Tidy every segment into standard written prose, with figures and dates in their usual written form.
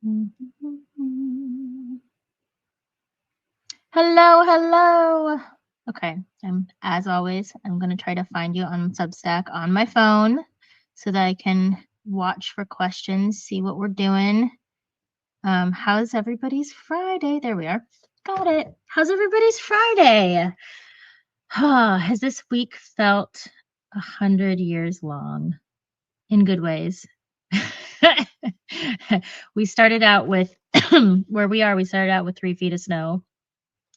Hello, hello. Okay, as always, I'm gonna try to find you on Substack on my phone so that I can watch for questions, see what we're doing. How's everybody's Friday? There we are. Got it. How's everybody's Friday? Has this week felt 100 years long in good ways? We started out with where we are. We started out with 3 feet of snow,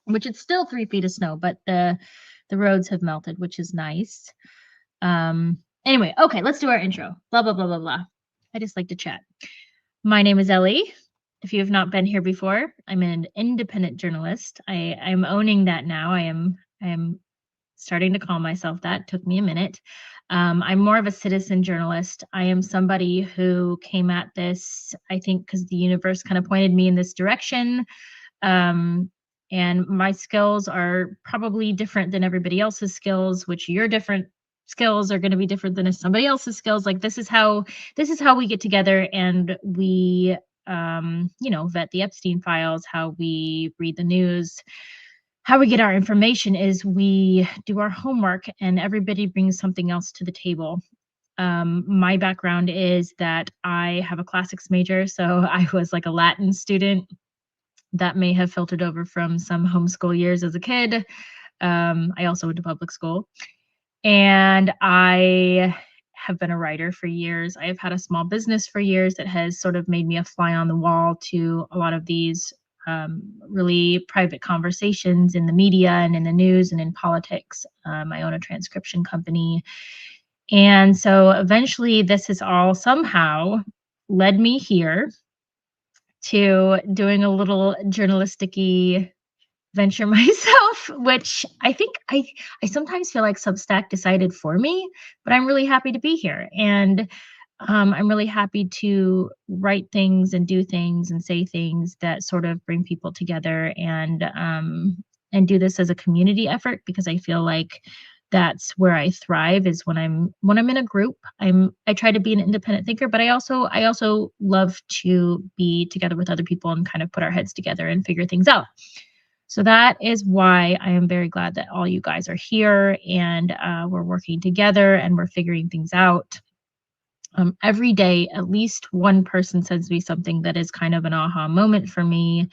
which it's still 3 feet of snow, but the roads have melted, which is nice. Anyway, okay, let's do our intro. Blah blah blah blah blah. I just like to chat. My name is Ellie. If you have not been here before, I'm an independent journalist. I'm owning that now. I am starting to call myself that. Took me a minute. I'm more of a citizen journalist. I am somebody who came at this, I think, because the universe kind of pointed me in this direction. And my skills are probably different than everybody else's skills, which your different skills are going to be different than somebody else's skills. Like this is how we get together and we vet the Epstein files, how we read the news, how we get our information is we do our homework and everybody brings something else to the table. My background is that I have a classics major, so I was like a Latin student. That may have filtered over from some homeschool years as a kid. I also went to public school. And I have been a writer for years. I have had a small business for years that has sort of made me a fly on the wall to a lot of these really private conversations in the media and in the news and in politics. I own a transcription company. And so eventually this has all somehow led me here to doing a little journalistic-y venture myself, which I think I sometimes feel like Substack decided for me, but I'm really happy to be here. And I'm really happy to write things and do things and say things that sort of bring people together and do this as a community effort, because I feel like that's where I thrive is when I'm in a group. I try to be an independent thinker, but I also love to be together with other people and kind of put our heads together and figure things out. So that is why I am very glad that all you guys are here and we're working together and we're figuring things out. Every day, at least one person sends me something that is kind of an aha moment for me,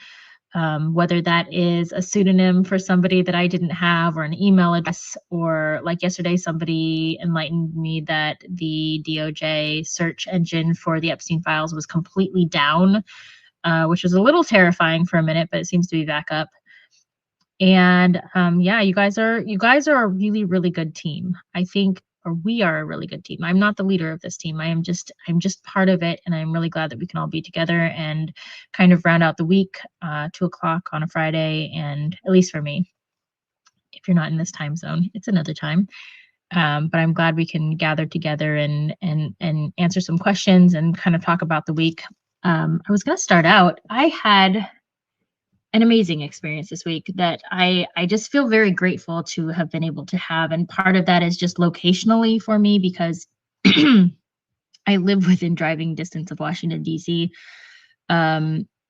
whether that is a pseudonym for somebody that I didn't have or an email address, or like yesterday, somebody enlightened me that the DOJ search engine for the Epstein files was completely down, which was a little terrifying for a minute, but it seems to be back up. And yeah, you guys are a really, really good team. I think, or we are a really good team. I'm not the leader of this team. I'm just part of it, and I'm really glad that we can all be together and kind of round out the week, 2:00 on a Friday, and at least for me, if you're not in this time zone, it's another time. But I'm glad we can gather together and answer some questions and kind of talk about the week. I was going to start out. I had an amazing experience this week that I just feel very grateful to have been able to have. And part of that is just locationally for me, because I live within driving distance of Washington, D.C.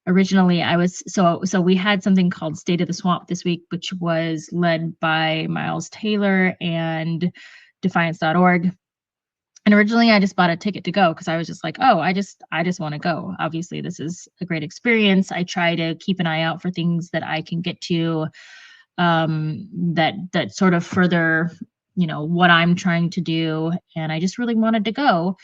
Originally, I was so we had something called State of the Swamp this week, which was led by Miles Taylor and Defiance.org. And originally I just bought a ticket to go because I was just like, oh, I just want to go. Obviously, this is a great experience. I try to keep an eye out for things that I can get to that sort of further, what I'm trying to do. And I just really wanted to go.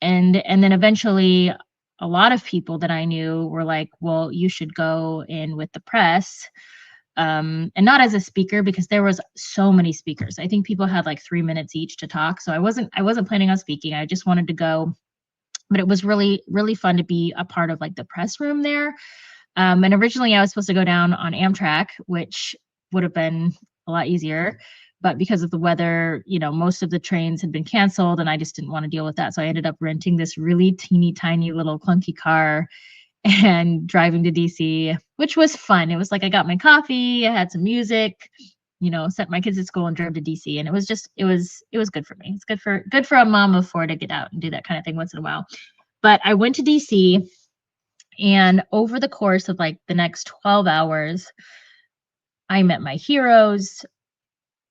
And then eventually a lot of people that I knew were like, well, you should go in with the press. And not as a speaker, because there was so many speakers. I think people had like 3 minutes each to talk. So I wasn't planning on speaking. I just wanted to go, but it was really, really fun to be a part of like the press room there. And originally I was supposed to go down on Amtrak, which would have been a lot easier. But because of the weather, most of the trains had been canceled and I just didn't want to deal with that. So I ended up renting this really teeny tiny little clunky car and driving to DC, which was fun. It was like I got my coffee, I had some music, sent my kids to school and drove to DC. And it was good for me. It's good for a mom of 4 to get out and do that kind of thing once in a while. But I went to DC And over the course of like the next 12 hours, I met my heroes.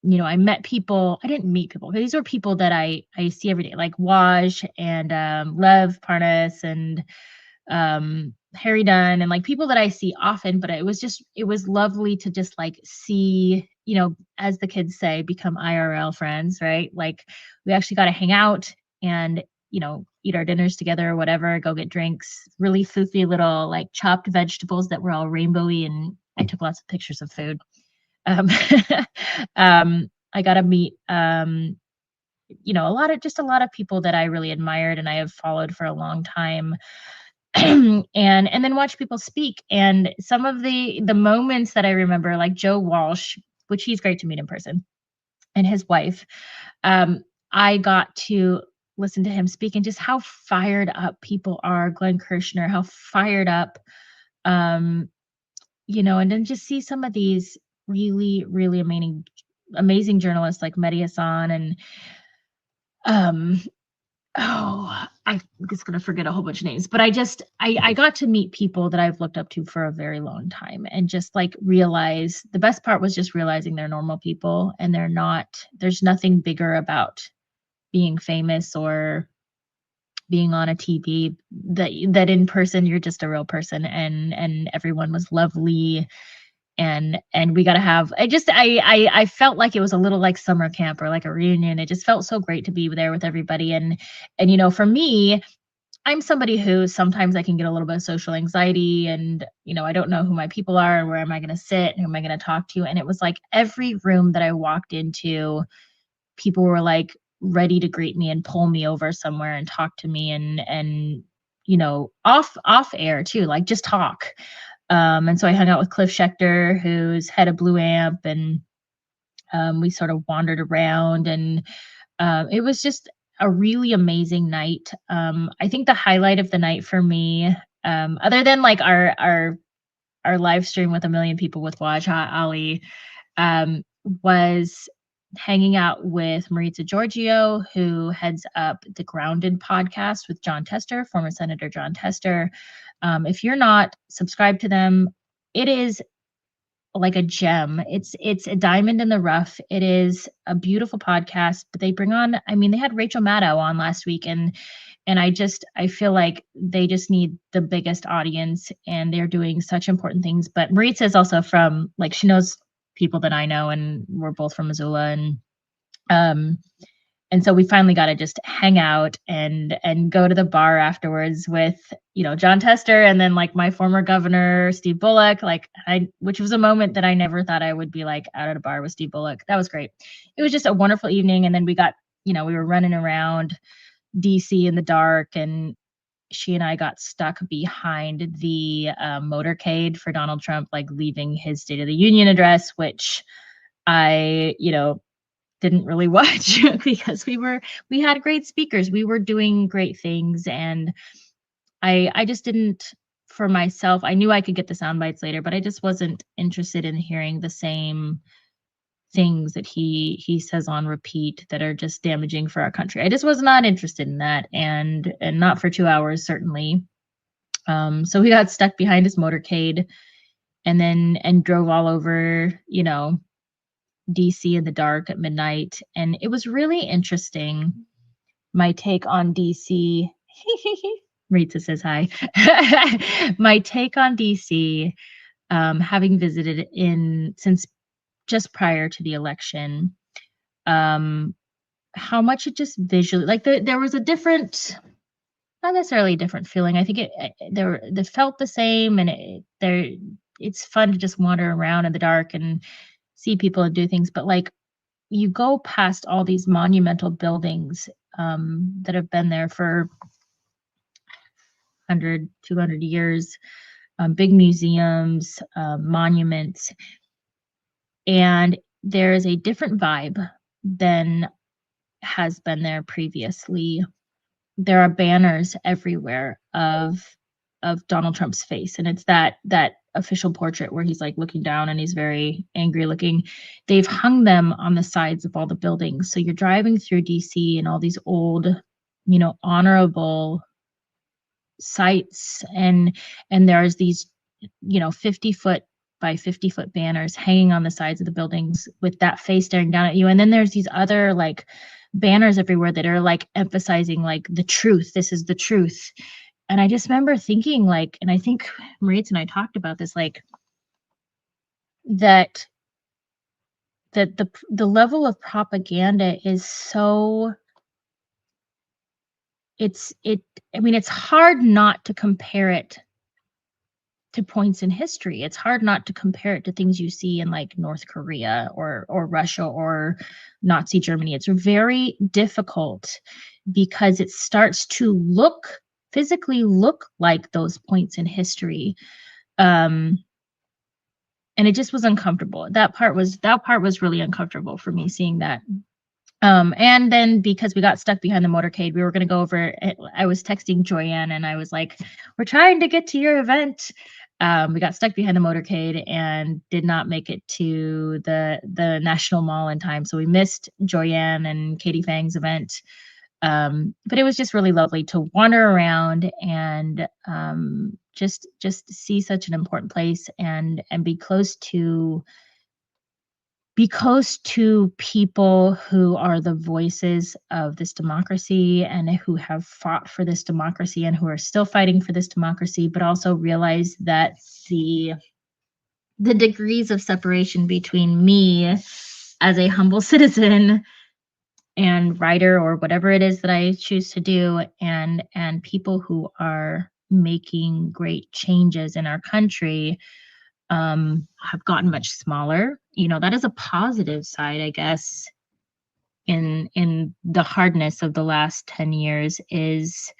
I met people. I didn't meet people. These were people that I see every day, like Waj and Lev Parnas and Harry Dunn, and like people that I see often. But it was lovely to just like see, as the kids say, become IRL friends, right? Like we actually got to hang out and eat our dinners together or whatever, go get drinks, really foofy little like chopped vegetables that were all rainbowy, and I took lots of pictures of food. Um, I got to meet, a lot of people that I really admired and I have followed for a long time. And then watch people speak. And some of the moments that I remember, like Joe Walsh, which he's great to meet in person, and his wife, um, I got to listen to him speak and just how fired up people are. Glenn Kirshner, how fired up, um, and then just see some of these really, really amazing journalists like Mehdi Hassan and um I'm just gonna forget a whole bunch of names, but I got to meet people that I've looked up to for a very long time, and just like realize the best part was just realizing they're normal people, and there's nothing bigger about being famous or being on a TV, that in person you're just a real person, and everyone was lovely. And we got to have, I felt like it was a little like summer camp or like a reunion. It just felt so great to be there with everybody. And for me, I'm somebody who sometimes I can get a little bit of social anxiety, and I don't know who my people are and where am I going to sit and who am I going to talk to. And it was like every room that I walked into, people were like ready to greet me and pull me over somewhere and talk to me, and off air too, like just talk. And so I hung out with Cliff Schechter, who's head of Blue Amp, and we sort of wandered around, and it was just a really amazing night. I think the highlight of the night for me, other than like our live stream with a million people with Wajha Ali, was hanging out with Maritza Giorgio, who heads up the Grounded podcast with John Tester, former Senator John Tester. If you're not subscribed to them, it is like a gem. It's a diamond in the rough. It is a beautiful podcast, but they bring on, I mean, they had Rachel Maddow on last week, and I feel like they just need the biggest audience, and they're doing such important things. But Maritza is also from, like, she knows people that I know, and we're both from Missoula, um and so we finally got to just hang out and go to the bar afterwards with John Tester, and then like my former governor Steve Bullock, which was a moment that I never thought I would be like out at a bar with Steve Bullock. That was great. It was just a wonderful evening. And then we were running around DC in the dark, and she and I got stuck behind the motorcade for Donald Trump, like leaving his State of the Union address, which I didn't really watch because we had great speakers. We were doing great things, and I just didn't, for myself, I knew I could get the sound bites later, but I just wasn't interested in hearing the same things that he says on repeat that are just damaging for our country. I just was not interested in that, and not for 2 hours, certainly. So we got stuck behind his motorcade, and drove all over, DC in the dark at midnight. And it was really interesting. My take on DC. Rita says hi. My take on DC, having visited since just prior to the election, how much it just visually, like there was a different, not necessarily a different feeling. I think they felt the same, and it's fun to just wander around in the dark and see people and do things. But like, you go past all these monumental buildings that have been there for 100, 200 years, big museums, monuments, and there is a different vibe than has been there previously. There are banners everywhere of Donald Trump's face, and it's that official portrait where he's like looking down and he's very angry looking. They've hung them on the sides of all the buildings. So you're driving through DC and all these old, honorable sites, and there's these 50-foot by 50-foot banners hanging on the sides of the buildings with that face staring down at you, and then there's these other like banners everywhere that are like emphasizing like the truth, this is the truth. And I just remember thinking like, and I think Maritza and I talked about this, like that the level of propaganda is so, it I mean, it's hard not to compare it to points in history. It's hard not to compare it to things you see in like North Korea or Russia or Nazi Germany. It's very difficult because it starts to physically look like those points in history. Um, and it just was uncomfortable. That part was really uncomfortable for me, seeing that. And then because we got stuck behind the motorcade, we were going to go over. I was texting Joyanne and I was like, we're trying to get to your event. We got stuck behind the motorcade and did not make it to the National Mall in time. So we missed Joyanne and Katie Fang's event. But it was just really lovely to wander around and just see such an important place and be close to people who are the voices of this democracy and who have fought for this democracy and who are still fighting for this democracy, but also realize that the degrees of separation between me as a humble citizen and writer or whatever it is that I choose to do, and people who are making great changes in our country, have gotten much smaller. That is a positive side, I guess, in the hardness of the last 10 years, is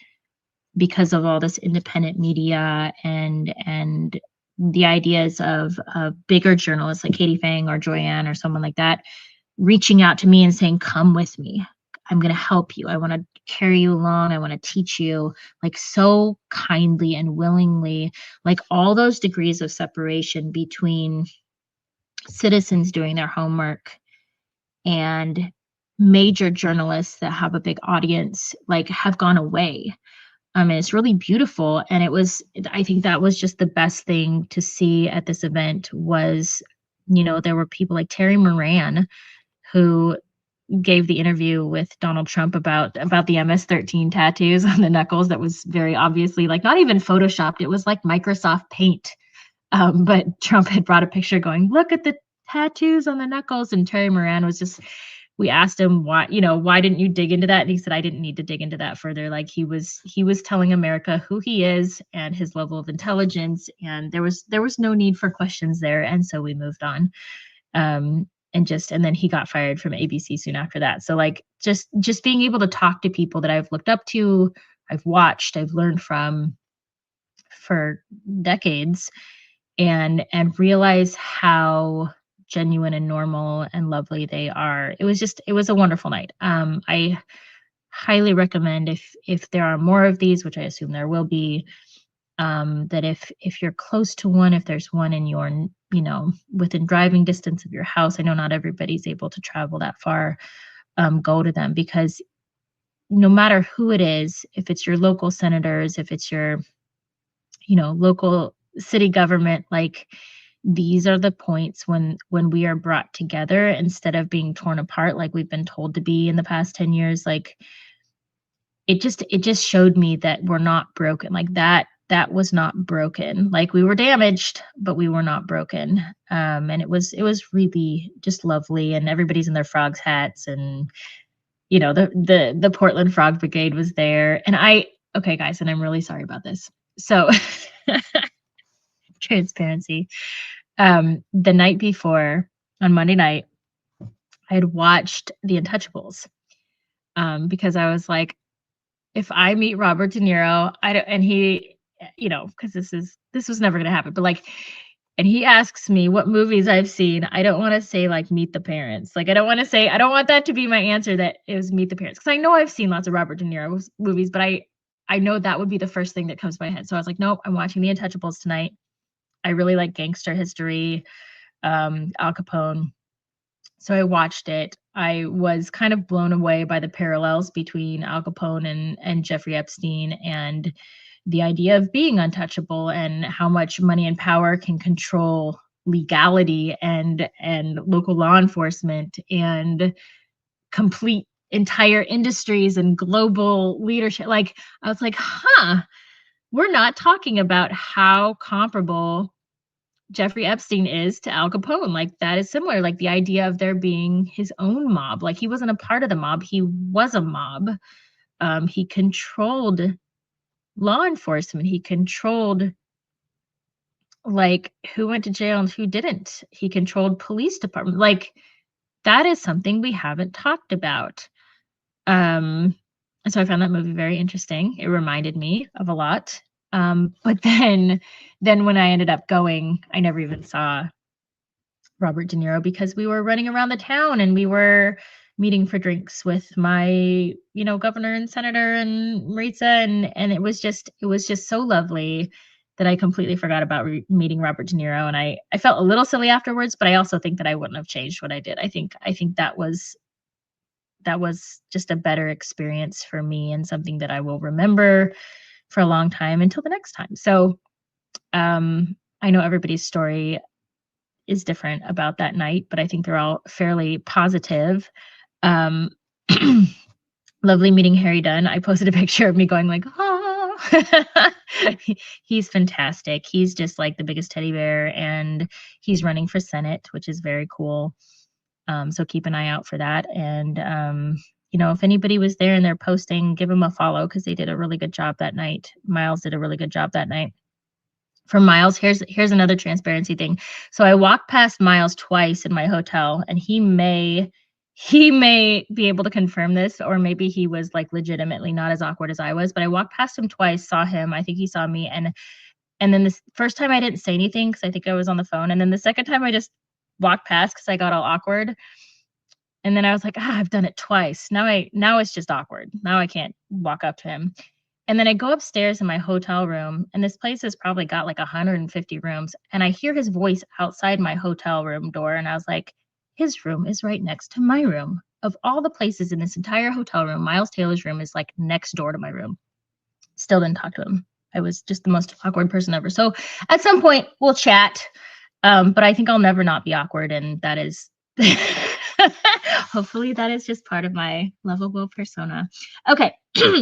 because of all this independent media and the ideas of bigger journalists like Katie Fang or Joyanne or someone like that reaching out to me and saying, come with me. I'm going to help you. I want to carry you along. I want to teach you, like, so kindly and willingly, like all those degrees of separation between citizens doing their homework and major journalists that have a big audience, like, have gone away. And it's really beautiful. And I think that was just the best thing to see at this event was, there were people like Terry Moran, who gave the interview with Donald Trump about the MS-13 tattoos on the knuckles. That was very obviously like not even photoshopped. It was like Microsoft Paint. But Trump had brought a picture going, look at the tattoos on the knuckles. And Terry Moran was just, we asked him why didn't you dig into that? And he said, I didn't need to dig into that further. Like he was telling America who he is and his level of intelligence. And there was no need for questions there. And so we moved on. And then he got fired from ABC soon after that. So like just being able to talk to people that I've looked up to, I've watched, I've learned from for decades, and realize how genuine and normal and lovely they are. It was a wonderful night. I highly recommend, if there are more of these, which I assume there will be, that if you're close to one, if there's one in your, within driving distance of your house, I know not everybody's able to travel that far, go to them, because no matter who it is, if it's your local senators, if it's your, local city government, like, these are the points when we are brought together instead of being torn apart like we've been told to be in the past 10 years. Like, it just showed me that we're not broken. Like, that was not broken. Like, we were damaged, but we were not broken. And it was really just lovely, and everybody's in their frogs hats, and the Portland Frog Brigade was there. And okay guys, and I'm really sorry about this. So transparency. The night before, on Monday night, I had watched The Untouchables, because I was like, if I meet Robert De Niro, I don't, and he, because this was never gonna happen, but like, and he asks me what movies I've seen, I don't want to say like Meet the Parents. Like, I don't want that to be my answer, that it was Meet the Parents, because I know I've seen lots of Robert De Niro movies, but I know that would be the first thing that comes to my head. So I was like, nope, I'm watching The Untouchables tonight. I really like gangster history, Al Capone. So I watched it. I was kind of blown away by the parallels between Al Capone and Jeffrey Epstein, and the idea of being untouchable and how much money and power can control legality and local law enforcement and complete entire industries and global leadership. Like, I was like, huh, we're not talking about how comparable Jeffrey Epstein is to Al Capone. Like, that is similar. Like, the idea of there being his own mob. Like, he wasn't a part of the mob, he was a mob. He controlled law enforcement. He controlled like who went to jail and who didn't. He controlled police department. Like, that is something we haven't talked about. And so I found that movie very interesting. It reminded me of a lot. But then when I ended up going, I never even saw Robert De Niro because we were running around the town and we were meeting for drinks with my, governor and senator and Maritza, and it was just so lovely that I completely forgot about meeting Robert De Niro, and I felt a little silly afterwards, but I also think that I wouldn't have changed what I did. I think that was just a better experience for me and something that I will remember for a long time until the next time. So I know everybody's story is different about that night, but I think they're all fairly positive. Lovely meeting Harry Dunn. I posted a picture of me going like, ah. He's fantastic. He's just like the biggest teddy bear, and he's running for Senate, which is very cool. So keep an eye out for that. And if anybody was there and they're posting, give them a follow because they did a really good job that night. Miles did a really good job that night. For Miles, here's another transparency thing. So I walked past Miles twice in my hotel, and he may be able to confirm this, or maybe he was like legitimately not as awkward as I was, but I walked past him twice, saw him, I think he saw me, and then this first time I didn't say anything because I think I was on the phone, and then the second time I just walked past because I got all awkward, and then I was like, I've done it twice. Now it's just awkward. Now I can't walk up to him. And then I go upstairs in my hotel room, and this place has probably got like 150 rooms, and I hear his voice outside my hotel room door, and I was like, his room is right next to my room. Of all the places in this entire hotel room, Miles Taylor's room is like next door to my room. Still didn't talk to him. I was just the most awkward person ever. So at some point we'll chat, but I think I'll never not be awkward, and that is hopefully that is just part of my lovable persona. Okay.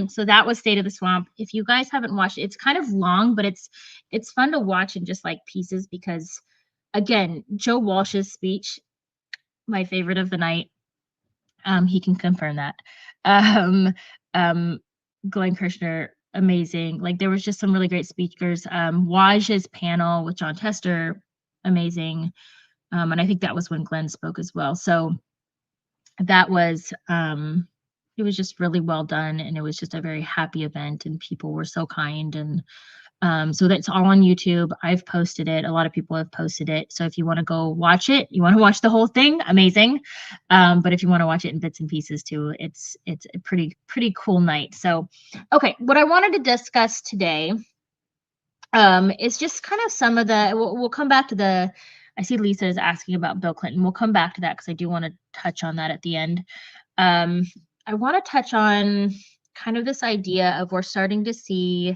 So that was State of the Swamp. If you guys haven't watched it, it's kind of long, but it's fun to watch in just like pieces because, again, Joe Walsh's speech, my favorite of the night. He can confirm that. Glenn Kirshner, amazing. Like, there was just some really great speakers. Waj's panel with John Tester, amazing. And I think that was when Glenn spoke as well. So that was it was just really well done, and it was just a very happy event, and people were so kind. And so that's all on YouTube. I've posted it. A lot of people have posted it. So if you want to go watch it, you want to watch the whole thing, amazing. But if you want to watch it in bits and pieces too, it's a pretty cool night. So, okay, what I wanted to discuss today is just kind of some of the, we'll come back to the, I see Lisa is asking about Bill Clinton. We'll come back to that because I do want to touch on that at the end. I want to touch on kind of this idea of we're starting to see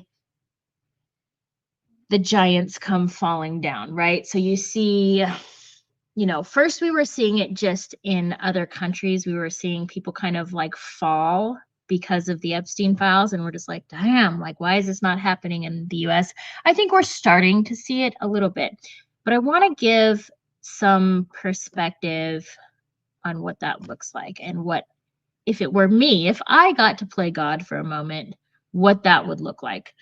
the giants come falling down, right? So you see, first we were seeing it just in other countries. We were seeing people kind of like fall because of the Epstein files, and we're just like, damn, like, why is this not happening in the US? I think we're starting to see it a little bit, but I want to give some perspective on what that looks like, and what, if it were me, if I got to play God for a moment, what that would look like.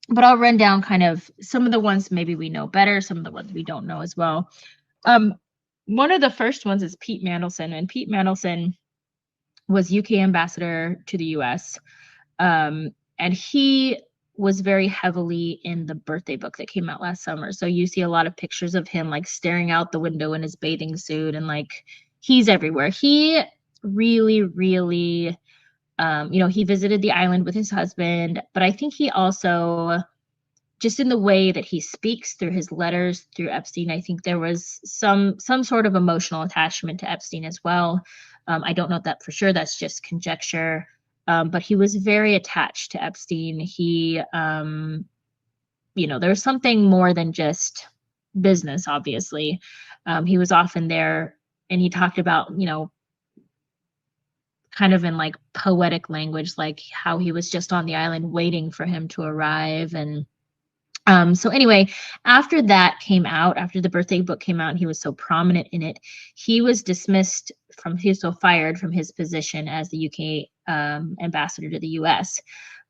But I'll run down kind of some of the ones maybe we know better, some of the ones we don't know as well. One of the first ones is Pete Mandelson, and Pete Mandelson was UK ambassador to the US. And he was very heavily in the birthday book that came out last summer. So you see a lot of pictures of him like staring out the window in his bathing suit, and like he's everywhere. He really, really, he visited the island with his husband, but I think he also, just in the way that he speaks through his letters through Epstein, I think there was some sort of emotional attachment to Epstein as well. I don't know that for sure. That's just conjecture. but he was very attached to Epstein. He, there was something more than just business, obviously. He was often there, and he talked about, kind of in like poetic language, like how he was just on the island waiting for him to arrive. And so anyway, after that came out, after the birthday book came out, and he was so prominent in it, he was fired from his position as the UK ambassador to the US.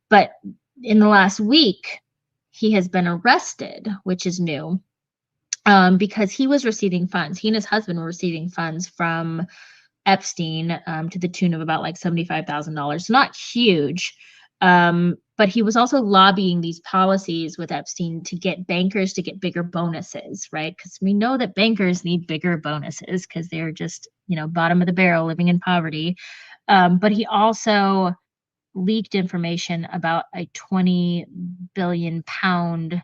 But in the last week, he has been arrested, which is new, because he was receiving funds. He and his husband were receiving funds from Epstein to the tune of about like $75,000. Not huge. But he was also lobbying these policies with Epstein to get bankers to get bigger bonuses, right? Because we know that bankers need bigger bonuses because they're just, bottom of the barrel living in poverty. But he also leaked information about a 20 billion pound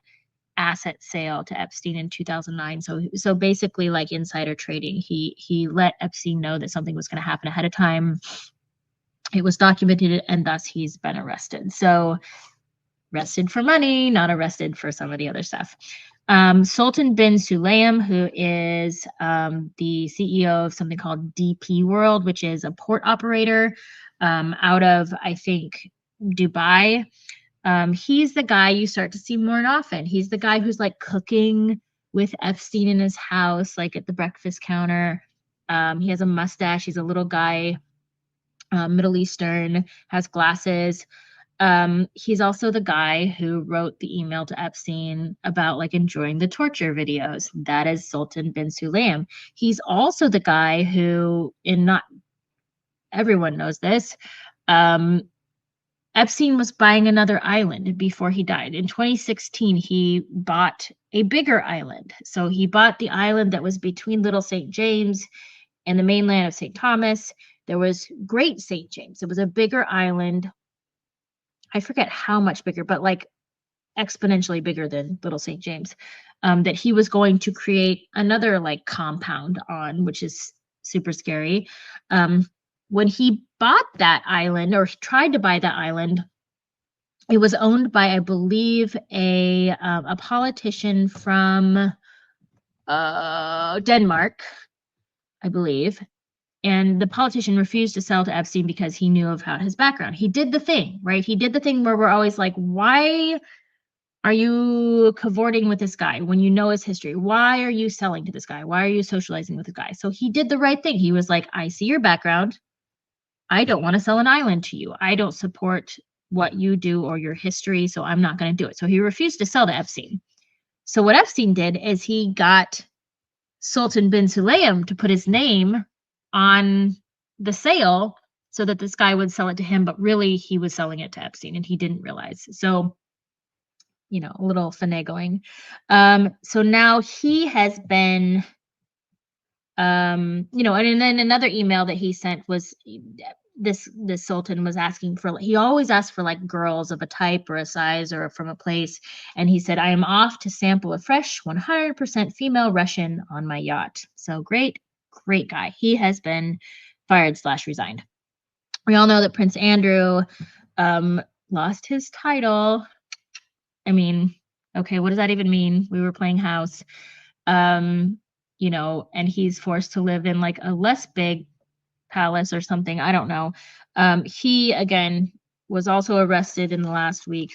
asset sale to Epstein in 2009. So basically like insider trading. He let Epstein know that something was going to happen ahead of time. It was documented, and thus he's been arrested. So arrested for money, not arrested for some of the other stuff. Sultan bin Sulayem, who is the CEO of something called DP World, which is a port operator out of, I think, Dubai. He's the guy you start to see more often. He's the guy who's like cooking with Epstein in his house, like at the breakfast counter. He has a mustache. He's a little guy, Middle Eastern, has glasses. He's also the guy who wrote the email to Epstein about like enjoying the torture videos. That is Sultan bin Sulayem. He's also the guy who, and not everyone knows this, Epstein was buying another island before he died. In 2016, he bought a bigger island. So he bought the island that was between Little St. James and the mainland of St. Thomas. There was Great St. James. It was a bigger island. I forget how much bigger, but like exponentially bigger than Little St. James, that he was going to create another like compound on, which is super scary. When he bought that island, or tried to buy that island, it was owned by, I believe, a politician from Denmark, I believe. And the politician refused to sell to Epstein because he knew about his background. He did the thing, right? He did the thing where we're always like, why are you cavorting with this guy when you know his history? Why are you selling to this guy? Why are you socializing with the guy? So he did the right thing. He was like, I see your background. I don't want to sell an island to you. I don't support what you do or your history, so I'm not going to do it. So he refused to sell to Epstein. So what Epstein did is he got Sultan bin Sulayem to put his name on the sale so that this guy would sell it to him, but really he was selling it to Epstein and he didn't realize. So, a little finagling. So now he has been, and then another email that he sent was this Sultan was asking for, he always asks for like girls of a type or a size or from a place. And he said, I am off to sample a fresh 100% female Russian on my yacht. So great guy. He has been fired/resigned. We all know that Prince Andrew lost his title. I mean, okay, what does that even mean? We were playing house, and he's forced to live in like a less big palace or something. I don't know. He, again, was also arrested in the last week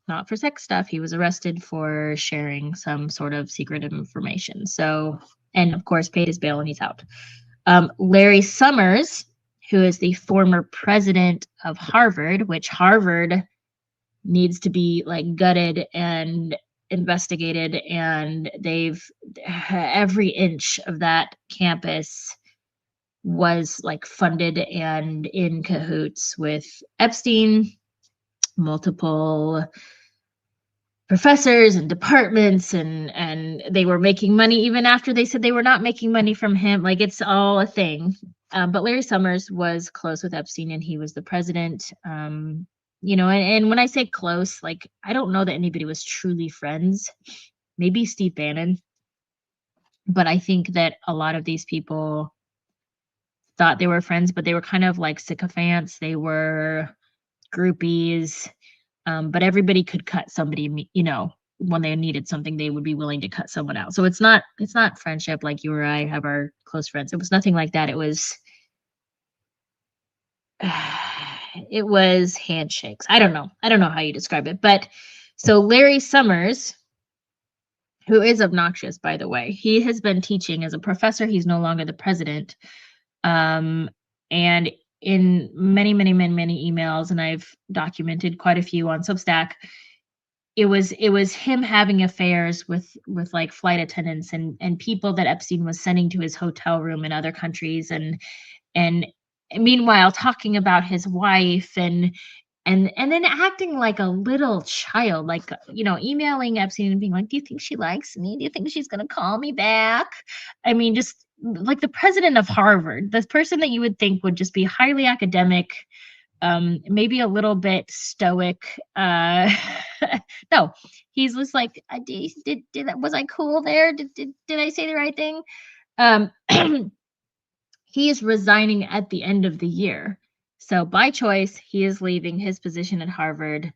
not for sex stuff. He was arrested for sharing some sort of secretive information. So, and of course, paid his bail and he's out. Larry Summers, who is the former president of Harvard, which Harvard needs to be like gutted and investigated, and every inch of that campus was like funded and in cahoots with Epstein, multiple professors and departments, and they were making money even after they said they were not making money from him. Like, it's all a thing. But Larry Summers was close with Epstein and he was the president. And when I say close, like, I don't know that anybody was truly friends. Maybe Steve Bannon. But I think that a lot of these people thought they were friends, but they were kind of like sycophants. They were groupies. But everybody could cut somebody, when they needed something, they would be willing to cut someone out. So it's not friendship like you or I have our close friends. It was nothing like that. It was handshakes. I don't know how you describe it. But so Larry Summers, who is obnoxious, by the way, he has been teaching as a professor. He's no longer the president. And in many emails, and I've documented quite a few on Substack, it was him having affairs with like flight attendants and people that Epstein was sending to his hotel room in other countries, and meanwhile talking about his wife and then acting like a little child, like, emailing Epstein and being like, do you think she likes me? Do you think she's going to call me back? I mean, just like the president of Harvard, this person that you would think would just be highly academic, maybe a little bit stoic. No, he's just like, was I cool there? Did I say the right thing? He is resigning at the end of the year. So by choice, he is leaving his position at Harvard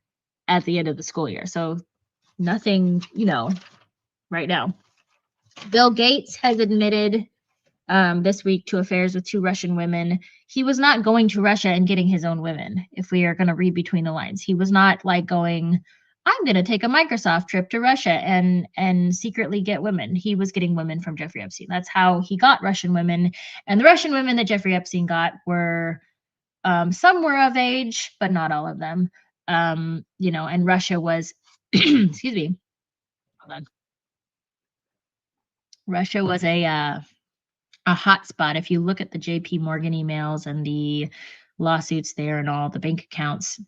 at the end of the school year. So nothing, right now. Bill Gates has admitted this week to affairs with 2 Russian women. He was not going to Russia and getting his own women, if we are going to read between the lines. He was not like going, I'm going to take a Microsoft trip to Russia and secretly get women. He was getting women from Jeffrey Epstein. That's how he got Russian women. And the Russian women that Jeffrey Epstein got were, some were of age, but not all of them. And Russia was, excuse me, hold on. Russia was a hot spot. If you look at the JP Morgan emails and the lawsuits there and all the bank accounts,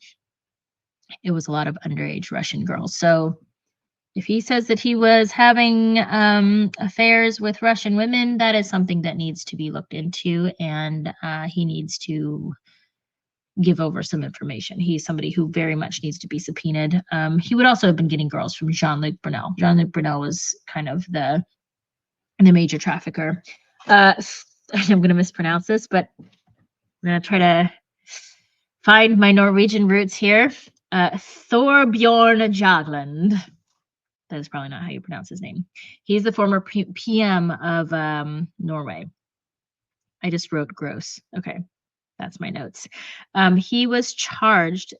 it was a lot of underage Russian girls. So if he says that he was having affairs with Russian women, that is something that needs to be looked into, and he needs to give over some information. He's somebody who very much needs to be subpoenaed. He would also have been getting girls from Jean-Luc Brunel. Jean-Luc Brunel was kind of the major trafficker. I'm going to mispronounce this, but I'm going to try to find my Norwegian roots here. Thorbjorn Jagland. That is probably not how you pronounce his name. He's the former PM of Norway. I just wrote gross. Okay, that's my notes. He was charged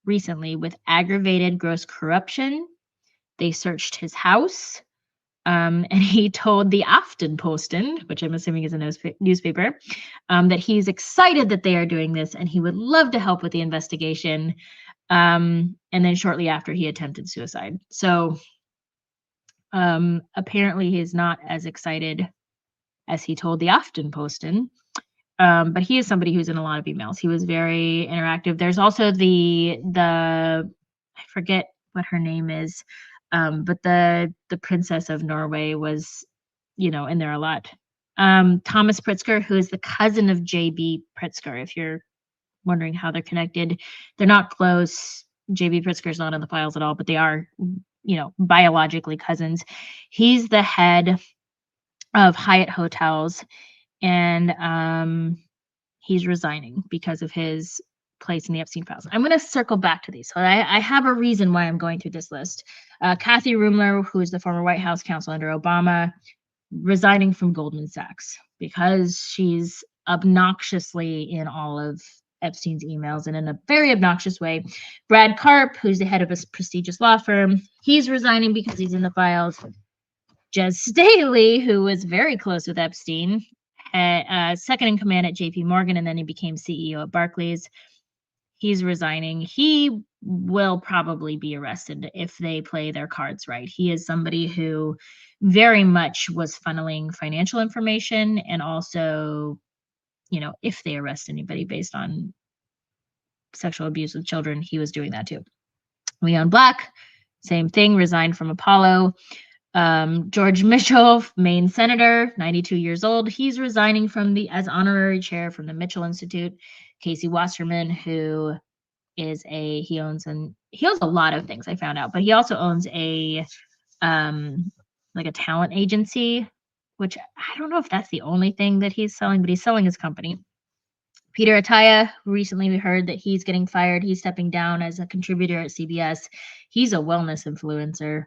recently with aggravated gross corruption. They searched his house. And he told the Aftenposten, which I'm assuming is a newspaper, that he's excited that they are doing this and he would love to help with the investigation. And then shortly after, he attempted suicide. So apparently he's not as excited as he told the Aftenposten. But he is somebody who's in a lot of emails. He was very interactive. There's also the I forget what her name is. But the princess of Norway was, in there a lot. Thomas Pritzker, who is the cousin of J.B. Pritzker, if you're wondering how they're connected. They're not close. J.B. Pritzker's not in the files at all, but they are, biologically cousins. He's the head of Hyatt Hotels, and he's resigning because of his place in the Epstein files. I'm going to circle back to these. So I have a reason why I'm going through this list. Kathy Rumler, who is the former White House counsel under Obama, resigning from Goldman Sachs because she's obnoxiously in all of Epstein's emails and in a very obnoxious way. Brad Karp, who's the head of a prestigious law firm, he's resigning because he's in the files. Jez Staley, who was very close with Epstein, second in command at JP Morgan, and then he became CEO at Barclays. He's resigning. He will probably be arrested if they play their cards right. He is somebody who very much was funneling financial information, and also, if they arrest anybody based on sexual abuse of children, he was doing that too. Leon Black, same thing, resigned from Apollo. George Mitchell, Maine senator, 92 years old. He's resigning as honorary chair from the Mitchell Institute. Casey Wasserman, who is he owns a lot of things, I found out, but he also owns a talent agency which I don't know if that's the only thing that he's selling, but he's selling his company. Peter Attia, recently we heard that he's getting fired. He's stepping down as a contributor at CBS. He's a wellness influencer.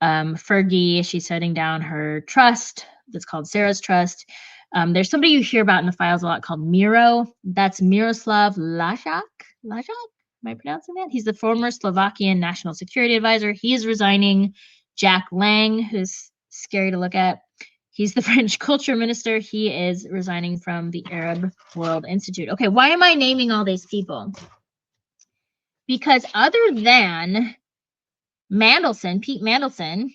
Fergie, she's shutting down her trust that's called Sarah's Trust. There's somebody you hear about in the files a lot called Miro. That's Miroslav Lajak. Lajak? Am I pronouncing that? He's the former Slovakian national security advisor. He is resigning. Jack Lang, who's scary to look at. He's the French culture minister. He is resigning from the Arab World Institute. Okay, why am I naming all these people? Because other than Mandelson, Pete Mandelson,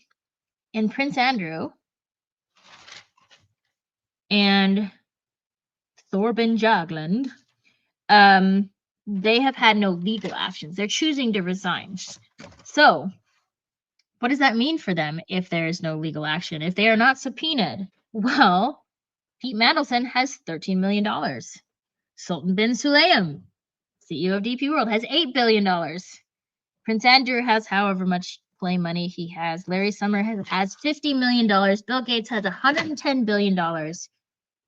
and Prince Andrew, and Thorbjørn Jagland, they have had no legal actions. They're choosing to resign. So, what does that mean for them if there is no legal action? If they are not subpoenaed? Well, Pete Mandelson has $13 million. Sultan bin Sulayem, CEO of DP World, has $8 billion. Prince Andrew has however much play money he has. Larry Summer has $50 million. Bill Gates has $110 billion.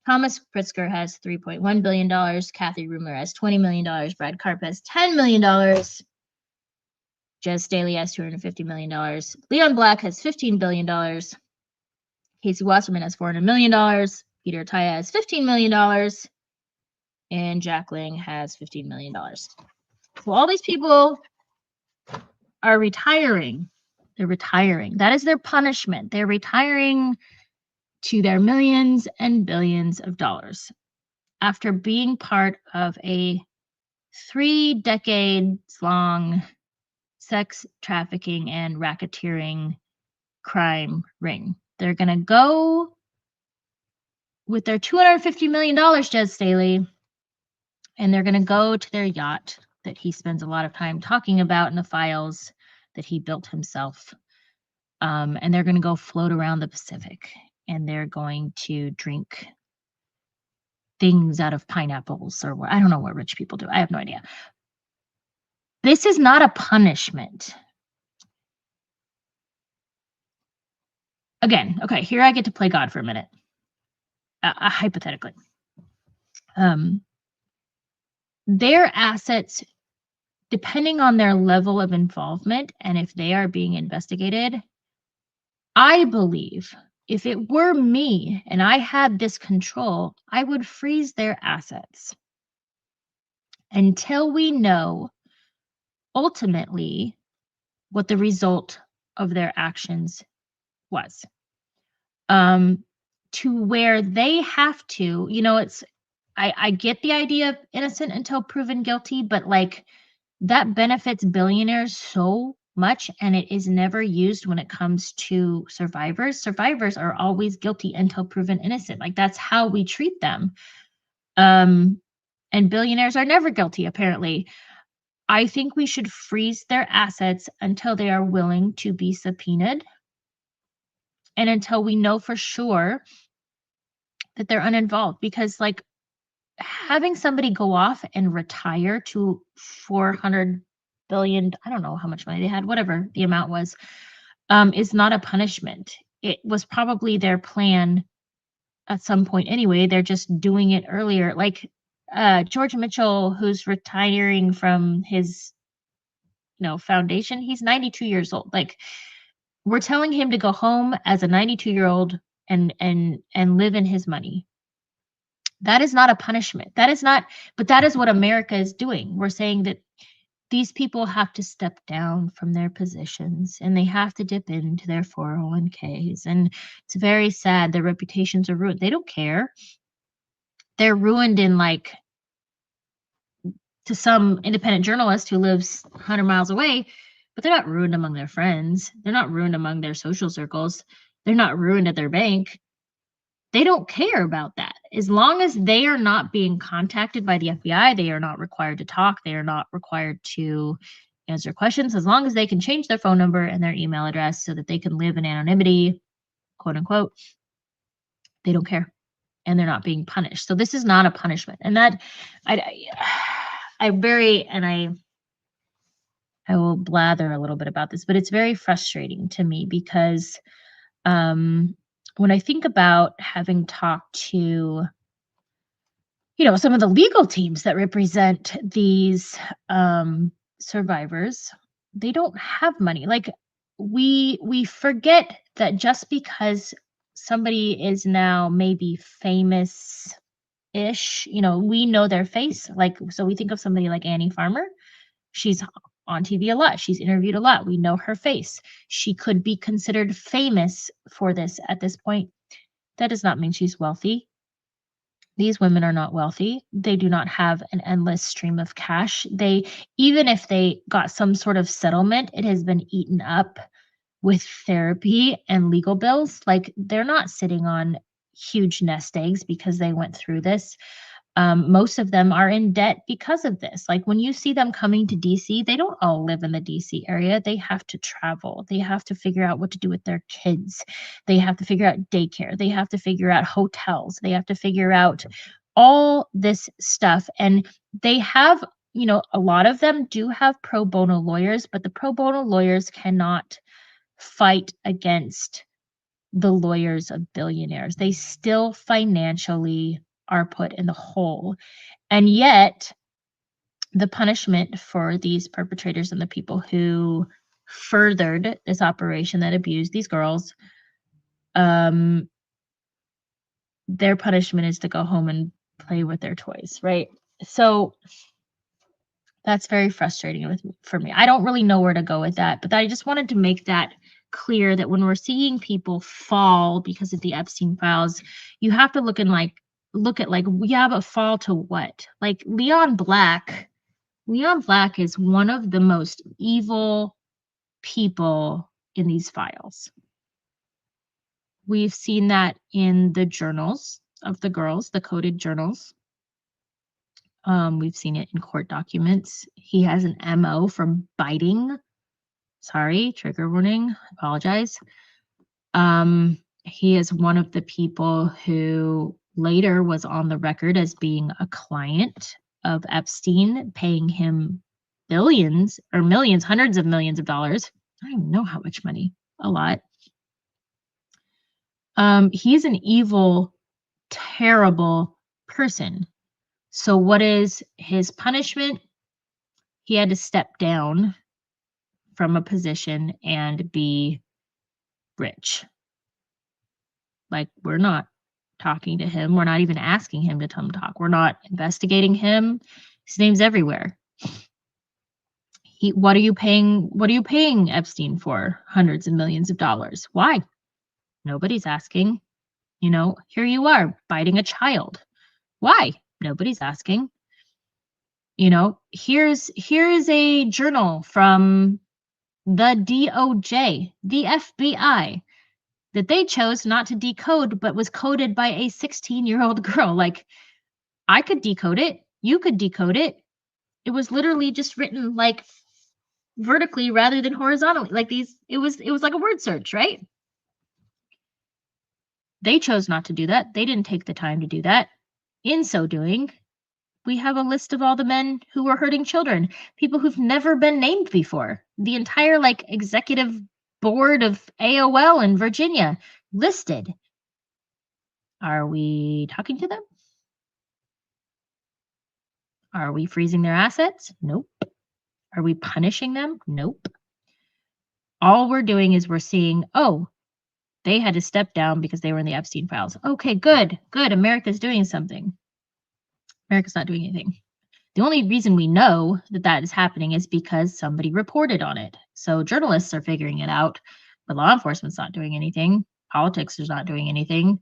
Thomas Pritzker has $3.1 billion. Kathy Rumler has $20 million. Brad Karp has $10 million. Jez Staley has $250 million. Leon Black has $15 billion. Casey Wasserman has $400 million. Peter Attia has $15 million. And Jack Lang has $15 million. So all these people are retiring. They're retiring. That is their punishment. They're retiring to their millions and billions of dollars after being part of a 3 decades long sex trafficking and racketeering crime ring. They're going to go with their $250 million, Jez Staley, and they're going to go to their yacht that he spends a lot of time talking about in the files that he built himself. And they're going to go float around the Pacific, and they're going to drink things out of pineapples, or I don't know what rich people do. I have no idea. This is not a punishment. Again, okay, here I get to play God for a minute, hypothetically. Their assets, depending on their level of involvement and if they are being investigated, I believe if it were me and I had this control, I would freeze their assets until we know ultimately what the result of their actions was. To where they have to, I get the idea of innocent until proven guilty, but like that benefits billionaires so much, and it is never used when it comes to survivors. Survivors are always guilty until proven innocent. Like that's how we treat them. And billionaires are never guilty, apparently. I think we should freeze their assets until they are willing to be subpoenaed and until we know for sure that they're uninvolved, because like having somebody go off and retire to 400 billion, I don't know how much money they had, whatever the amount was, is not a punishment. It was probably their plan at some point anyway. They're just doing it earlier. Like George Mitchell, who's retiring from his foundation, he's 92 years old. Like we're telling him to go home as a 92-year-old and live in his money. That is not a punishment. That is not, but that is what America is doing. We're saying that these people have to step down from their positions and they have to dip into their 401ks. And it's very sad. Their reputations are ruined. They don't care. They're ruined in to some independent journalist who lives 100 miles away, but they're not ruined among their friends. They're not ruined among their social circles. They're not ruined at their bank. They don't care about that. As long as they are not being contacted by the FBI, they are not required to talk. They are not required to answer questions. As long as they can change their phone number and their email address so that they can live in anonymity, quote unquote, they don't care. And they're not being punished. So this is not a punishment. And that I will blather a little bit about this, but it's very frustrating to me because when I think about having talked to, some of the legal teams that represent these survivors, they don't have money. Like, we forget that just because somebody is now maybe famous ish, we know their face. Like, so we think of somebody like Annie Farmer. She's on TV a lot. She's interviewed a lot. We know her face. She could be considered famous for this at this point. That does not mean she's wealthy. These women are not wealthy. They do not have an endless stream of cash. Even if they got some sort of settlement, it has been eaten up with therapy and legal bills. Like, they're not sitting on huge nest eggs because they went through this. Most of them are in debt because of this. Like, when you see them coming to DC, they don't all live in the DC area. They have to travel. They have to figure out what to do with their kids. They have to figure out daycare. They have to figure out hotels. They have to figure out all this stuff. And they have, a lot of them do have pro bono lawyers, but the pro bono lawyers cannot fight against the lawyers of billionaires. They still financially are put in the hole. And yet, the punishment for these perpetrators and the people who furthered this operation that abused these girls, their punishment is to go home and play with their toys, right? So that's very frustrating for me. I don't really know where to go with that, but I just wanted to make that clear, that when we're seeing people fall because of the Epstein files, you have to look at we have a fall to what? Like, Leon Black is one of the most evil people in these files. We've seen that in the journals of the girls, the coded journals. We've seen it in court documents. He has an MO from biting. Sorry, trigger warning. I apologize. He is one of the people who later was on the record as being a client of Epstein, paying him billions or millions, hundreds of millions of dollars. I don't even know how much money. A lot. He's an evil, terrible person. So what is his punishment? He had to step down from a position and be rich. Like, we're not talking to him. We're not even asking him to come talk. We're not investigating him. His name's everywhere. What are you paying Epstein for? Hundreds of millions of dollars. Why? Nobody's asking. Here you are biting a child. Why? Nobody's asking. Here's a journal from the DOJ, the FBI, that they chose not to decode, but was coded by a 16-year-old girl. Like, I could decode it. You could decode it. It was literally just written like vertically rather than horizontally. Like, it was like a word search, right? They chose not to do that. They didn't take the time to do that. In so doing, we have a list of all the men who were hurting children, people who've never been named before. The entire executive board of AOL in Virginia listed. Are we talking to them? Are we freezing their assets? Nope. Are we punishing them? Nope. All we're doing is we're seeing, oh, they had to step down because they were in the Epstein files. Okay, good. America's doing something. America's not doing anything. The only reason we know that is happening is because somebody reported on it. So journalists are figuring it out, but law enforcement's not doing anything. Politics is not doing anything.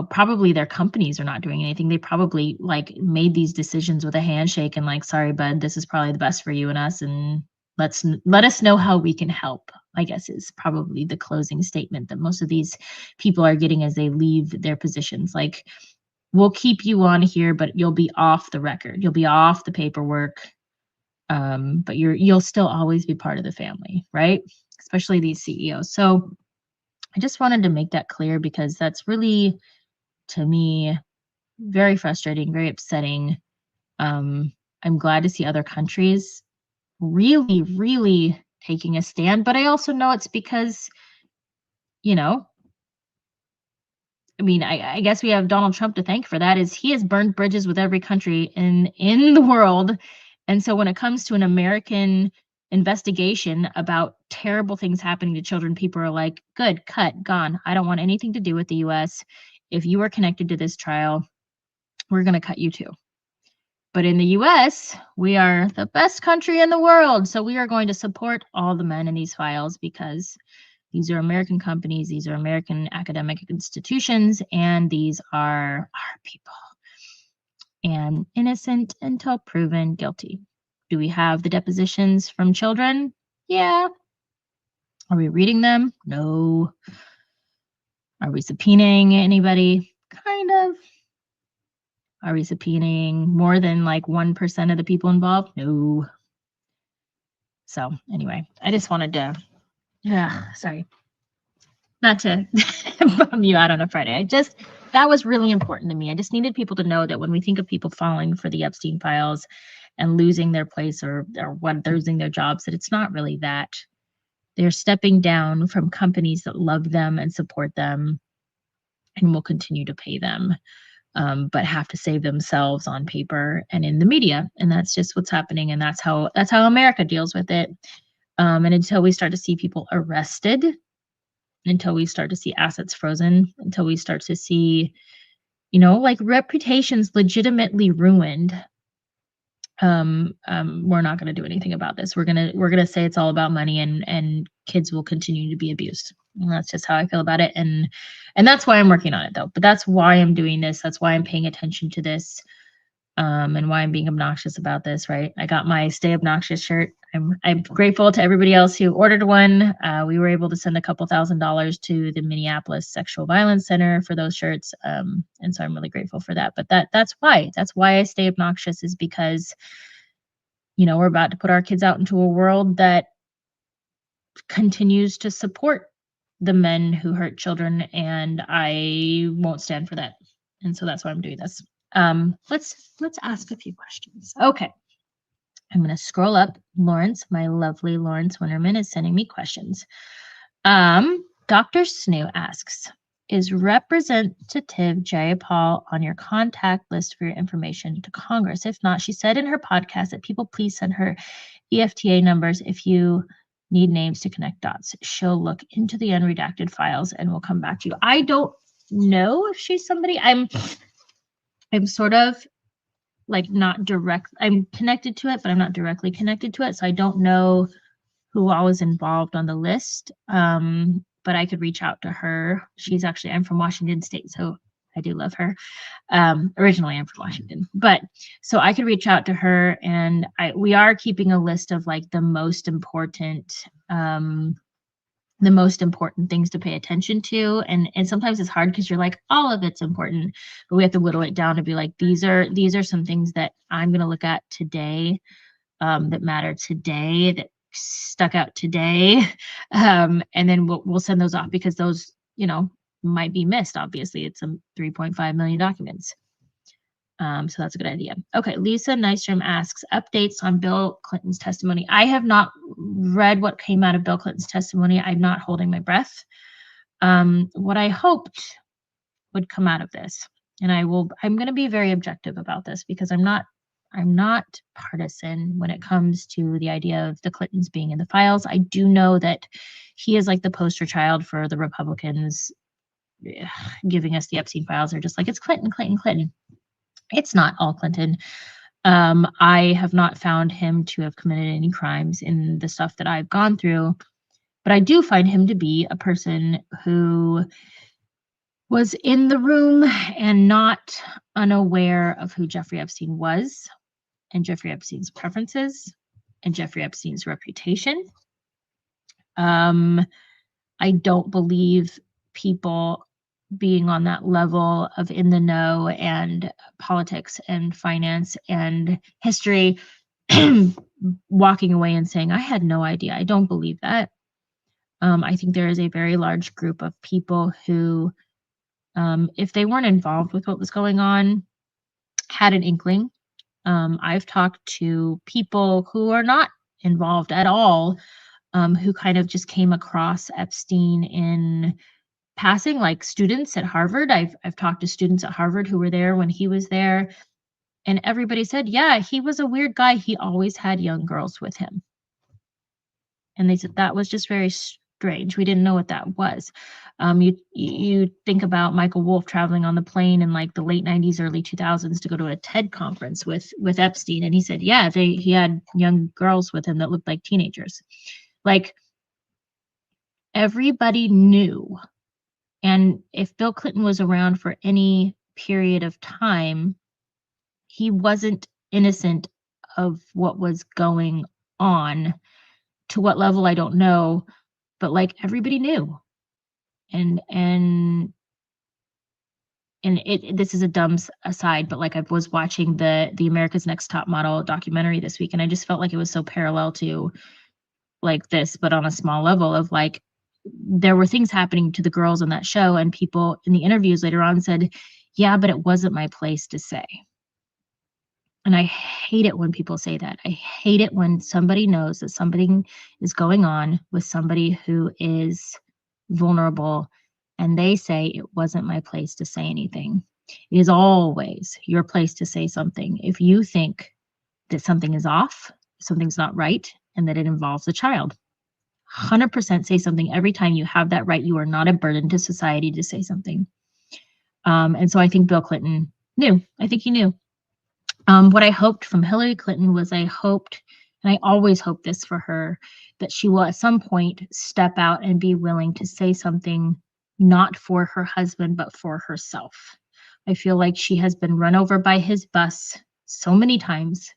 Probably their companies are not doing anything. They probably made these decisions with a handshake and sorry, bud, this is probably the best for you and us, and let us know how we can help, I guess, is probably the closing statement that most of these people are getting as they leave their positions. Like, we'll keep you on here, but you'll be off the record. You'll be off the paperwork. But you'll still always be part of the family, right? Especially these CEOs. So I just wanted to make that clear because that's really, to me, very frustrating, very upsetting. I'm glad to see other countries really, really taking a stand, but I also know it's because you know, I mean, I guess we have Donald Trump to thank for that, is he has burned bridges with every country in the world. And so when it comes to an American investigation about terrible things happening to children, people are like, good, cut, gone. I don't want anything to do with the US. If you are connected to this trial, we're going to cut you too. But in the US, we are the best country in the world. So we are going to support all the men in these files because these are American companies, these are American academic institutions, and these are our people. And innocent until proven guilty. Do we have the depositions from children? Yeah. Are we reading them? No. Are we subpoenaing anybody? Kind of. Are we subpoenaing more than like 1% of the people involved? No. So anyway, I just wanted to, sorry, not to bum you out on a Friday. That was really important to me. I just needed people to know that when we think of people falling for the Epstein files and losing their place or losing their jobs, that it's not really that. They're stepping down from companies that love them and support them and will continue to pay them, but have to save themselves on paper and in the media. And that's just what's happening. And that's how America deals with it. And until we start to see people arrested, until we start to see assets frozen, until we start to see, like reputations legitimately ruined, we're not going to do anything about this. We're gonna say it's all about money, and kids will continue to be abused. And that's just how I feel about it. And that's why I'm working on it, though. But that's why I'm doing this. That's why I'm paying attention to this. And why I'm being obnoxious about this, right? I got my Stay Obnoxious shirt. I'm grateful to everybody else who ordered one. We were able to send a couple $1,000s to the Minneapolis Sexual Violence Center for those shirts. And so I'm really grateful for that. But that's why I stay obnoxious, is because, we're about to put our kids out into a world that continues to support the men who hurt children, and I won't stand for that. And so that's why I'm doing this. Let's ask a few questions. Okay. I'm going to scroll up. Lawrence, my lovely Lawrence Winterman, is sending me questions. Dr. Snoo asks, is Representative Jayapal on your contact list for your information to Congress? If not, she said in her podcast that people please send her EFTA numbers if you need names to connect dots. She'll look into the unredacted files and we'll come back to you. I don't know if she's somebody. I'm sort of like not direct. I'm connected to it, but I'm not directly connected to it. So I don't know who all is involved on the list. But I could reach out to her. I'm from Washington State, so I do love her. Originally I'm from Washington, but so I could reach out to her, and we are keeping a list of like the most important things to pay attention to. And sometimes it's hard because you're like, all of it's important, but we have to whittle it down to be like, these are some things that I'm going to look at today, that matter today, that stuck out today. And then we'll send those off because those, might be missed. Obviously, it's some 3.5 million documents. So that's a good idea. Okay, Lisa Nystrom asks, updates on Bill Clinton's testimony. I have not read what came out of Bill Clinton's testimony. I'm not holding my breath. What I hoped would come out of this, and I'm going to be very objective about this because I'm not partisan when it comes to the idea of the Clintons being in the files. I do know that he is like the poster child for the Republicans giving us the Epstein files. They're just like, it's Clinton, Clinton, Clinton. It's not all Clinton. I have not found him to have committed any crimes in the stuff that I've gone through, but I do find him to be a person who was in the room and not unaware of who Jeffrey Epstein was, and Jeffrey Epstein's preferences, and Jeffrey Epstein's reputation. I don't believe people being on that level of in the know and politics and finance and history walking away and saying, I had no idea. I don't believe that. I think there is a very large group of people who, if they weren't involved with what was going on, had an inkling. I've talked to people who are not involved at all, who kind of just came across Epstein in passing, like students at Harvard. I've talked to students at Harvard who were there when he was there, and everybody said, "Yeah, he was a weird guy. He always had young girls with him." And they said that was just very strange. We didn't know what that was. You think about Michael Wolff traveling on the plane in like the late '90s, early 2000s to go to a TED conference with Epstein, and he said, yeah, he had young girls with him that looked like teenagers. Like everybody knew. And if Bill Clinton was around for any period of time, he wasn't innocent of what was going on. To what level, I don't know, but like everybody knew. And this is a dumb aside, but like I was watching the America's Next Top Model documentary this week, and I just felt like it was so parallel to like this, but on a small level of like there were things happening to the girls on that show, and people in the interviews later on said, yeah, but it wasn't my place to say. And I hate it when people say that. I hate it when somebody knows that something is going on with somebody who is vulnerable and they say it wasn't my place to say anything. It is always your place to say something. If you think that something is off, something's not right, and that it involves a child, 100% say something every time you have that right. You are not a burden to society to say something. And so I think Bill Clinton knew. I think he knew. What I hoped from Hillary Clinton was I hoped, and I always hope this for her, that she will at some point step out and be willing to say something not for her husband, but for herself. I feel like she has been run over by his bus so many times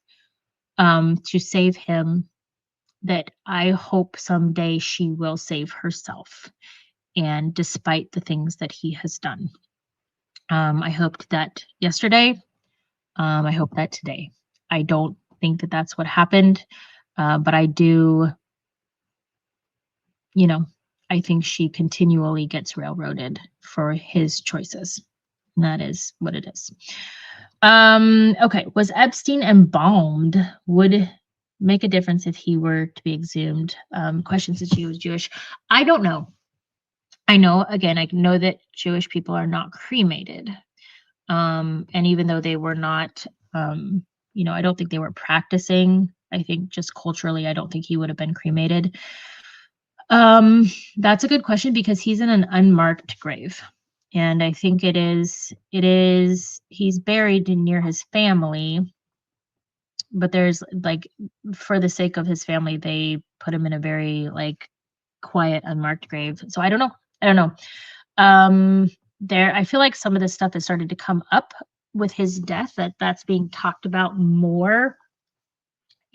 to save him that I hope someday she will save herself. And despite the things that he has done, I hoped that yesterday. I hope that today. I don't think that that's what happened, but I do, I think she continually gets railroaded for his choices. And that is what it is. Okay. Was Epstein embalmed? Would make a difference if he were to be exhumed? Question since he was Jewish. I don't know. I know that Jewish people are not cremated. And even though they were not, I don't think they were practicing. I think just culturally, I don't think he would have been cremated. That's a good question because he's in an unmarked grave. And I think he's buried near his family, but there's like, for the sake of his family, they put him in a very like quiet, unmarked grave. So I don't know. I feel like some of this stuff has started to come up with his death, that's being talked about more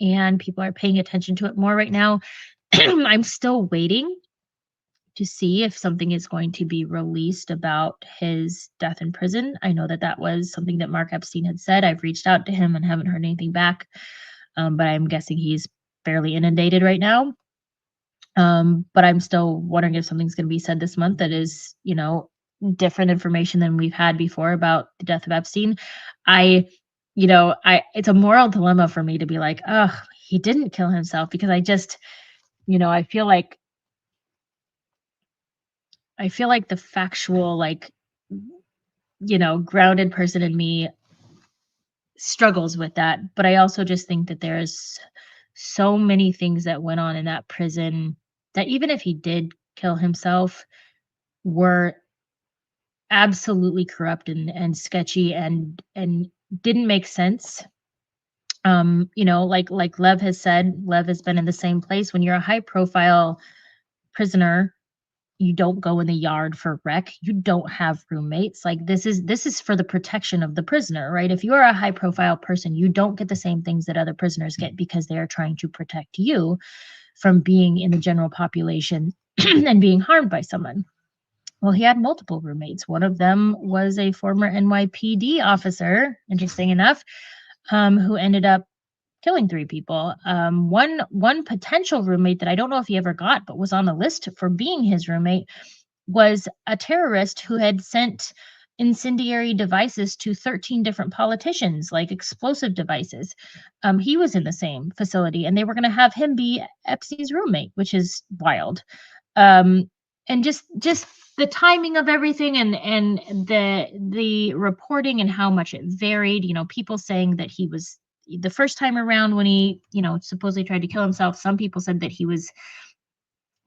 and people are paying attention to it more right now. I'm still waiting to see if something is going to be released about his death in prison. I know that was something that Mark Epstein had said. I've reached out to him and haven't heard anything back, but I'm guessing he's fairly inundated right now. But I'm still wondering if something's going to be said this month that is, different information than we've had before about the death of Epstein. It's a moral dilemma for me to be like, oh, he didn't kill himself, because I just, I feel like the factual, like, grounded person in me struggles with that. But I also just think that there's so many things that went on in that prison that even if he did kill himself were absolutely corrupt and sketchy and didn't make sense. Like Lev has said, Lev has been in the same place. When you're a high profile prisoner, you don't go in the yard for rec. You don't have roommates. Like this is for the protection of the prisoner, right? If you're a high profile person, you don't get the same things that other prisoners get because they are trying to protect you from being in the general population and being harmed by someone. Well, he had multiple roommates. One of them was a former NYPD officer, interesting enough, who ended up killing 3 people. One potential roommate that I don't know if he ever got, but was on the list for being his roommate, was a terrorist who had sent incendiary devices to 13 different politicians, like explosive devices. He was in the same facility, and they were going to have him be Epstein's roommate, which is wild. And just the timing of everything, and the reporting and how much it varied. People saying that he was, the first time around when he supposedly tried to kill himself, some people said that he was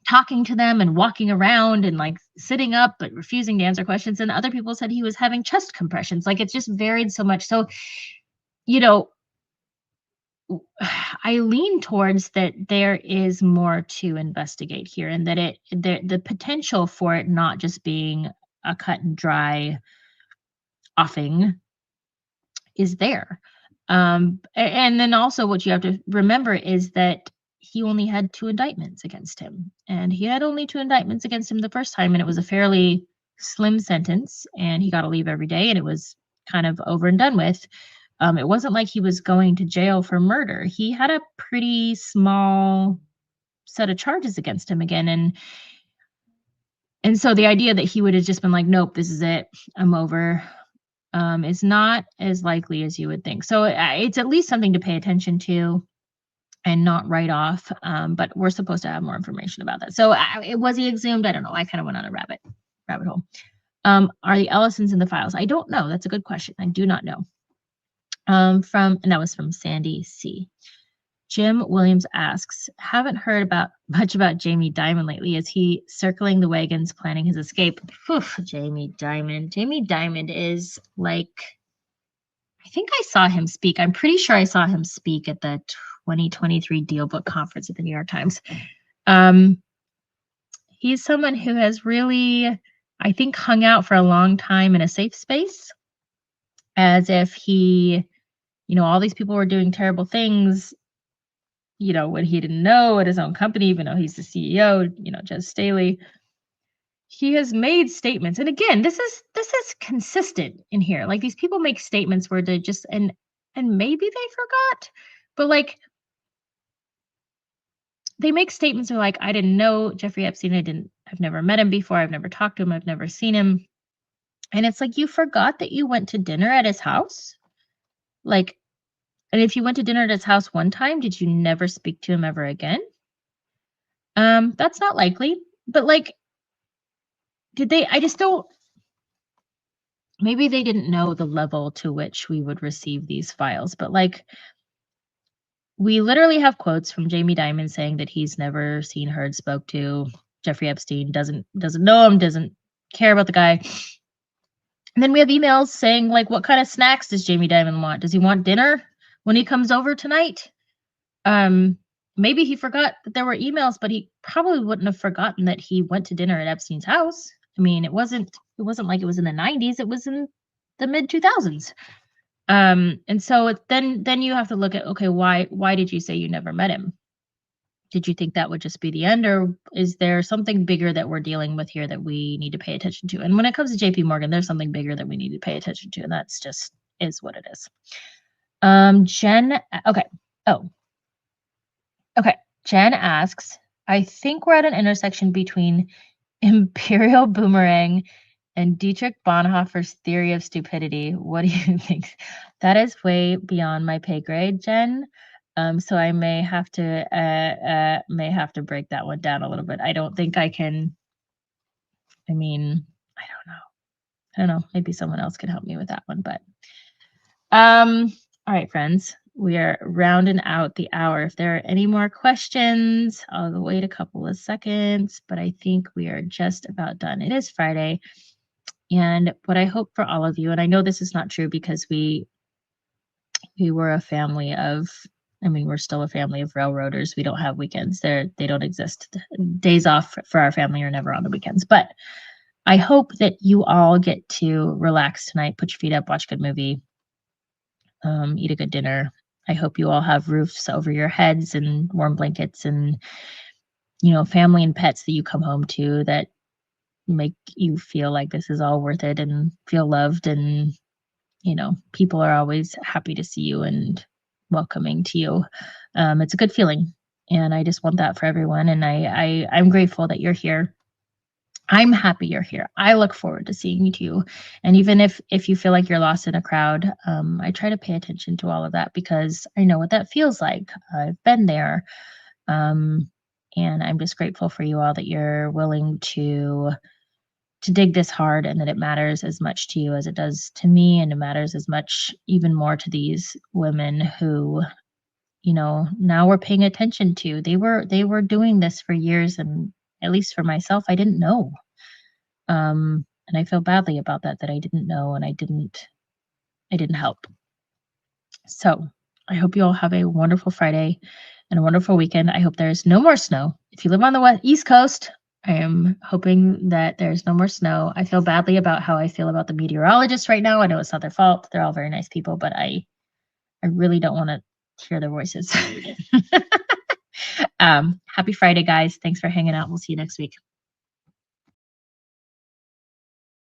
talking to them and walking around and like sitting up but refusing to answer questions, and other people said he was having chest compressions. Like, it's just varied so much. So I lean towards that there is more to investigate here, and that the potential for it not just being a cut and dry offing is there. And then also what you have to remember is that he only had 2 indictments against him, and he had only 2 indictments against him the first time, and it was a fairly slim sentence, and he got to leave every day, and it was kind of over and done with. It wasn't like he was going to jail for murder. He had a pretty small set of charges against him again, and so the idea that he would have just been like, nope, this is it, I'm over, is not as likely as you would think. So it's at least something to pay attention to and not write off. But we're supposed to have more information about that. So was he exhumed? I don't know. I kind of went on a rabbit hole. Are the Ellisons in the files? I don't know. That's a good question. I do not know. And that was from Sandy C. Jim Williams asks, haven't heard much about Jamie Dimon lately. Is he circling the wagons, planning his escape? Jamie Dimon. Jamie Dimon is like, I think I saw him speak. I'm pretty sure I saw him speak at the 2023 Deal Book Conference at the New York Times. He's someone who has really, I think, hung out for a long time in a safe space, as if he, all these people were doing terrible things, when he didn't know at his own company, even though he's the CEO, Jez Staley. He has made statements, and again, this is consistent in here. Like, these people make statements where they just, and maybe they forgot, but like, they make statements are like, I didn't know Jeffrey Epstein. I've never met him before. I've never talked to him. I've never seen him. And it's like, you forgot that you went to dinner at his house? Like, and if you went to dinner at his house one time, did you never speak to him ever again? That's not likely. But like, did they, I just don't, maybe they didn't know the level to which we would receive these files, but like, we literally have quotes from Jamie Dimon saying that he's never seen, heard, spoke to Jeffrey Epstein, doesn't know him, doesn't care about the guy. And then we have emails saying, like, what kind of snacks does Jamie Dimon want? Does he want dinner when he comes over tonight? Maybe he forgot that there were emails, but he probably wouldn't have forgotten that he went to dinner at Epstein's house. I mean, it wasn't like it was in the 90s, it was in the mid 2000s. And so then you have to look at, okay, why did you say you never met him? Did you think that would just be the end, or is there something bigger that we're dealing with here that we need to pay attention to? And when it comes to JP Morgan, there's something bigger that we need to pay attention to, and that's just is what it is. Jen, okay. Oh, okay. Jen asks, I think we're at an intersection between Imperial Boomerang and Dietrich Bonhoeffer's theory of stupidity. What do you think? That is way beyond my pay grade, Jen. So I may have to break that one down a little bit. I don't think I can. I mean, I don't know. Maybe someone else can help me with that one. But all right, friends, we are rounding out the hour. If there are any more questions, I'll wait a couple of seconds, but I think we are just about done. It is Friday. And what I hope for all of you, and I know this is not true because we were a family of, we're still a family of railroaders. We don't have weekends. They don't exist. Days off for our family are never on the weekends. But I hope that you all get to relax tonight, put your feet up, watch a good movie, eat a good dinner. I hope you all have roofs over your heads and warm blankets and, family and pets that you come home to that make you feel like this is all worth it and feel loved, and people are always happy to see you and welcoming to you. It's a good feeling, and I just want that for everyone, and I'm grateful that you're here. I'm happy you're here. I look forward to seeing you too. And even if you feel like you're lost in a crowd, I try to pay attention to all of that because I know what that feels like. I've been there. And I'm just grateful for you all that you're willing to dig this hard and that it matters as much to you as it does to me, and it matters as much, even more, to these women who, now we're paying attention to. They were doing this for years, and at least for myself, I didn't know. And I feel badly about that I didn't know, and I didn't help. So I hope you all have a wonderful Friday and a wonderful weekend. I hope there's no more snow. If you live on the East Coast, I am hoping that there's no more snow. I feel badly about how I feel about the meteorologists right now. I know it's not their fault. They're all very nice people, but I really don't want to hear their voices. Happy Friday, guys. Thanks for hanging out. We'll see you next week.